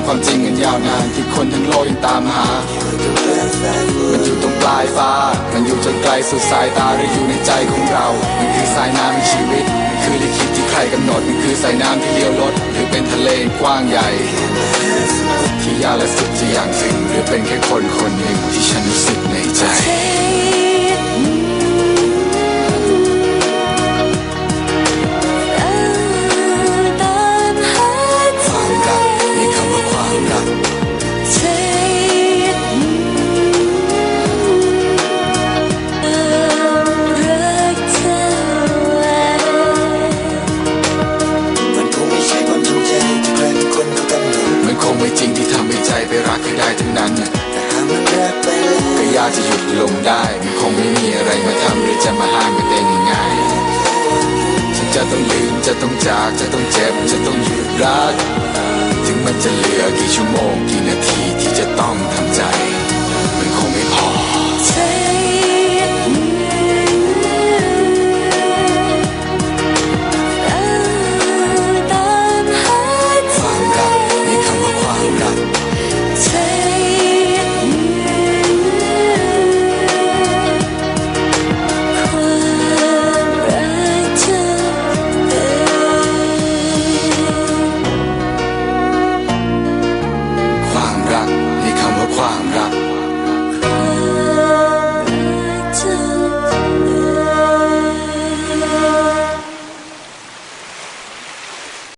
ความจริงอันยาวนานที่คนทั้งโลกยังตามหามันอยู่ตรงปลายฟ้ามันอยู่จนไกลสุดสายตาหรืออยู่ในใจของเรามันคือสายน้ำในชีวิตมันคือลิขิตที่ใครกำหนดมันคือสายน้ำที่เลี้ยวลดหรือเป็นทะเลกว้างใหญ่ที่ยาวและสุดจะอย่างถึงหรือเป็นแค่คนคนหนึ่งที่ฉันรู้สึกในใจไม่จริงที่ทำให้ใจไปรักให้ได้ทั้งนั้นแต่หากมันรักไปแล้วก็ยากจะหยุดลงได้มันคงไม่มีอะไรมาทำหรือจะมาห้ามกันได้ง่ายๆฉันจะต้องลืมจะต้องจากจะต้องเจ็บจะต้องหยุดรักถึงมันจะเหลือกี่ชั่วโมงกี่นาทีที่จะต้องทำใจ